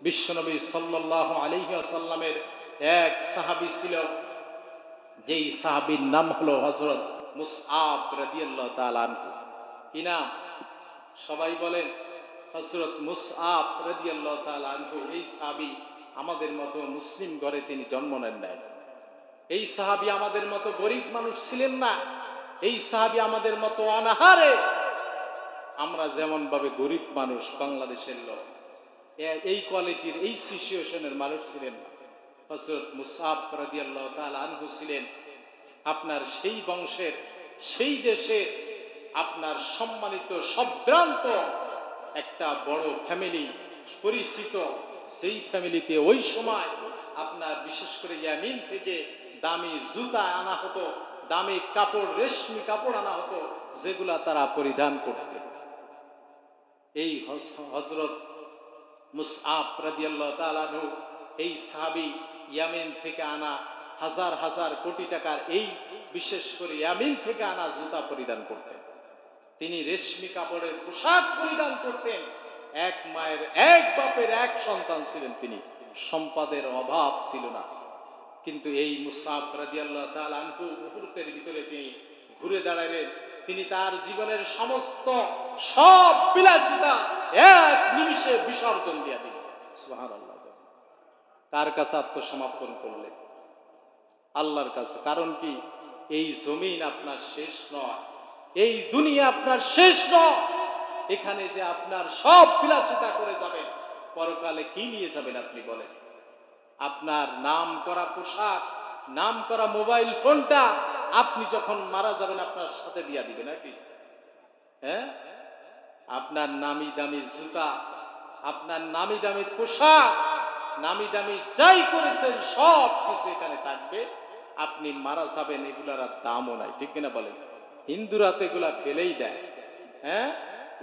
বিশ্বনবী সাল্লাল্লাহু আলাইহি ওয়াসাল্লামের এক সাহাবী ছিল, যেই সাহাবীর নাম হলো হযরত মুসআব রাদিয়াল্লাহু তাআলা আনহু। কি নাম? সবাই বলেন হযরত মুসআব রাদিয়াল্লাহু তাআলা আনহু। এই সাহাবী আমাদের মতো মুসলিম ঘরে তিনি জন্ম নেন নাই। এই সাহাবী আমাদের মতো গরিব মানুষ ছিলেন না। এই সাহাবী আমাদের মতো অনাহারে, আমরা যেমন ভাবে গরিব মানুষ বাংলাদেশের লোক, এই কোয়ালিটির এই সিচুয়েশনের মানুষ ছিলেন না। হযরত মুসআব রাদিয়াল্লাহু তাআলা আনহু ছিলেন আপনার সেই বংশের, সেই দেশে আপনার সম্মানিত সম্ভ্রান্ত একটা বড় ফ্যামিলি পরিচিত, যেই ফ্যামিলিতে ওই সময় আপনার বিশেষ করে ইয়ামিন থেকে দামি জুতা আনা হতো, দামি কাপড়, রেশমি কাপড় আনা হতো, যেগুলা তারা পরিধান করতেন। এই হযরত মুসআব রাদিয়াল্লাহু তাআলা আনহু, এই সাহাবী ইয়ামিন থেকে আনা হাজার হাজার কোটি টাকার এই বিশেষ করে ইয়ামিন থেকে আনা জুতা পরিধান করতেন। তিনি রেশমি কাপড়ের পোশাক পরিধান করতেন। এক মায়ের এক বাপের এক সন্তান ছিলেন তিনি, সম্পদের অভাব ছিল না। কিন্তু এই মুসআব রাদিয়াল্লাহু তাআলা আনহু মুহূর্তের ভিতরে তিনি ঘুরে দাঁড়ালেন। তিনি তার জীবনের সমস্ত সব বিলাসিতা এক নিমিষে বিসর্জন দিয়ে দিলেন। সুবহানাল্লাহ। কার কাছে আত্মসমর্পণ করলেন? আল্লাহর কাছে। কারণ কি? এই জমিন আপনার শেষ নয়, এই দুনিয়া আপনার শেষ নয়। এখানে যে আপনার সব বিলাসিতা করে যাবেন, পরকালে কি নিয়ে যাবেন আপনি বলেন? আপনার নাম করা পোশাক, নাম করা মোবাইল ফোনটা আপনি যখন মারা যাবেন আপনার সাথে দিয়া দিবে নাকি? হ্যাঁ, আপনার নামি দামি জুতা, আপনার নামি দামি পোশাক, নামি দামি যাই করেছেন সব কিছু এখানে থাকবে। আপনি মারা যাবেন, এগুলার আর দামও নাই। ঠিক কিনা বলেন? হিন্দুরা তো এগুলা ফেলেই দেয়। হ্যাঁ,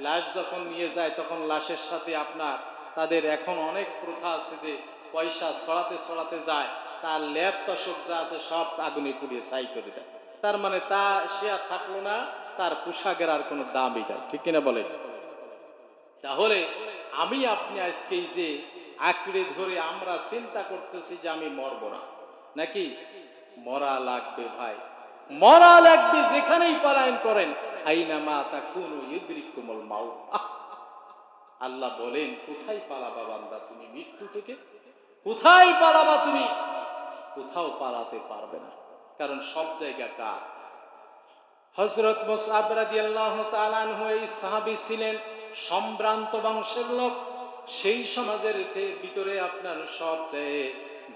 লাশ যখন নিয়ে যায় তখন লাশের সাথে আপনার তাদের এখন অনেক প্রথা আছে যে পয়সা ছড়াতে ছড়াতে যায়, তার লেপ তসক যা আছে সব আগুনে পুড়িয়ে ছাই করে দেয়। তার মানে তা সে আর থাকলো না, তার পোশাকের আর কোনো দামই নাই। ঠিক কিনা বলেন? তাহলে আমি আপনি আজকে এই যে আঁকড়ে ধরে আমরা চিন্তা করতেছি যে আমি মরব না, নাকি মরা লাগবে ভাই, মরা লাগবে। যেখানেই পলায়ন করেন, আইনামা তাকুনু ইউদরিকুমুল মাউত। আল্লাহ বলেন, কোথায় পালাবা বান্দা তুমি মৃত্যু থেকে? কোথায় পালাবা তুমি? কোথাও পালাতে পারবে না, কারণ সব জায়গা কার? হযরত মুসআব রাদিয়াল্লাহু তাআলা আনহু এই সাহাবী ছিলেন সম্ভ্রান্ত বংশের লোক। সেই সমাজের ভিতরে আপনার সবচেয়ে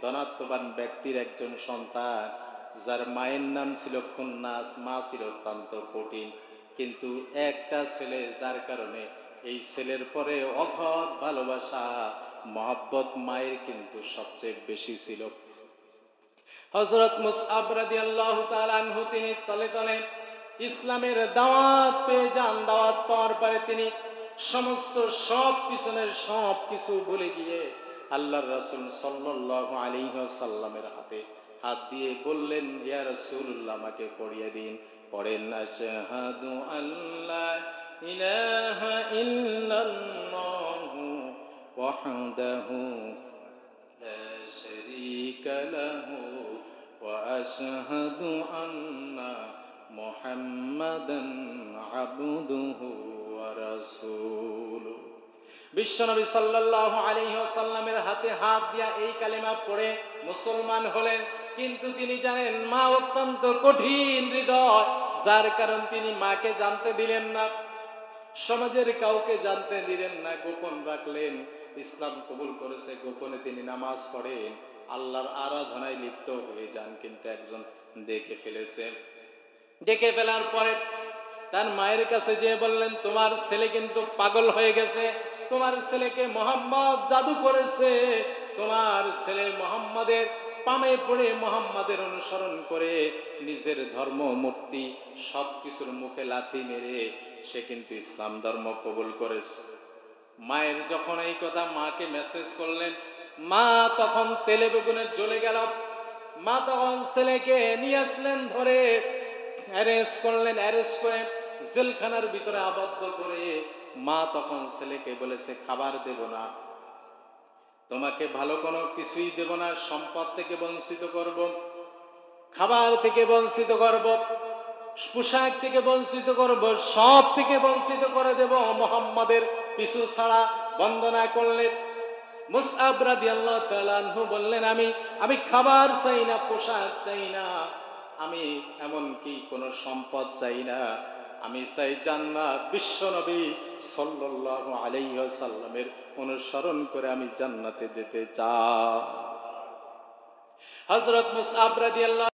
ধনাত্মবান ব্যক্তির একজন সন্তান, যার মায়ের নাম ছিল খুন্নাস, মা ছিল অত্যন্ত কঠিন। কিন্তু একটা ছেলে, যার কারণে এই ছেলের পরে অগাধ ভালোবাসা মহব্বত মায়ের কিন্তু সবচেয়ে বেশি ছিল। হযরত মুসআব রাদিয়াল্লাহু তাআলা আনহু তিনি তলে তলে ইসলামের দাওয়াত পেয়ে যান। দাওয়াত পাওয়ার পরে তিনি সমস্ত সব পিছনের সব কিছু ভুলে গিয়ে আল্লাহর রাসূল সাল্লাল্লাহু আলাইহি ওয়াসাল্লামের হাতে হাত দিয়ে বললেন, ইয়া রাসূলুল্লাহ, আমাকে পড়িয়ে দিন। পড়েন, আশহাদু আল্লা ইলাহা ইল্লাল্লাহু ওয়াহদাহু লা শারীকা লাহু ওয়া আশহাদু আন্না মুহাম্মাদান আবদুহু ওয়া রাসূলুহু। বিশ্বনবী সাল্লাল্লাহু আলাইহি ওয়াসাল্লামের হাতে হাত দিয়া এই কালেমা পড়ে মুসলমান হলেন। কিন্তু তিনি জানেন মা অত্যন্ত কঠিন হৃদয়, যার কারণ তিনি মাকে জানতে দিলেন না, সমাজের কাউকে জানতে দিলেন না, গোপন রাখলেন। ইসলাম কবুল করেছে, গোপনে তিনি নামাজ পড়েন, আল্লাহর আরাধনায় লিপ্ত হয়ে যান। কিন্তু একজন দেখে ফেলেছে। দেখে ফেলার পরে তার মায়ের কাছে যেয়ে বললেন, তোমার ছেলে কিন্তু পাগল হয়ে গেছে, তোমার ছেলেকে মোহাম্মদ জাদু করেছে, তোমার ছেলে মোহাম্মদের পামে পড়ে মোহাম্মদের অনুসরণ করে নিজের ধর্ম মূর্তি সবকিছুর মুখে লাথি মেরে সে কিন্তু ইসলাম ধর্ম কবুল করেছে। মায়ের যখন এই কথা মাকে মেসেজ করলেন, মা তখন তেলে বেগুনে জ্বলে গেল। মা তখন ছেলেকে নিয়ে আসলেন, ধরে অ্যারেস্ট করলেন, অ্যারেস্ট করে জেলখানার ভিতরে আবদ্ধ করে মা তখন ছেলেকে বলেছে, খাবার দেব না, তোমাকে ভালো কোনো কিছুই দেব না, সম্পদ থেকে বঞ্চিত করব, খাবার থেকে বঞ্চিত করব, পোশাক থেকে বঞ্চিত করব, সব থেকে বঞ্চিত করে দেব মুহাম্মাদের পিছু ছাড়া বন্ধ না করলে। মুসআব রাদিয়াল্লাহু তাআলা আনহু বললেন, আমি খাবার চাই না, পোশাক চাই না, আমি এমনকি কোনো সম্পদ চাই না, আমি চাই জান্নাত। বিশ্ব নবী সাল্লাল্লাহু আলাইহি ওয়াসাল্লামের অনুসরণ করে আমি জান্নাতে যেতে চাই। হযরত মুসআব রাদিয়াল্লাহু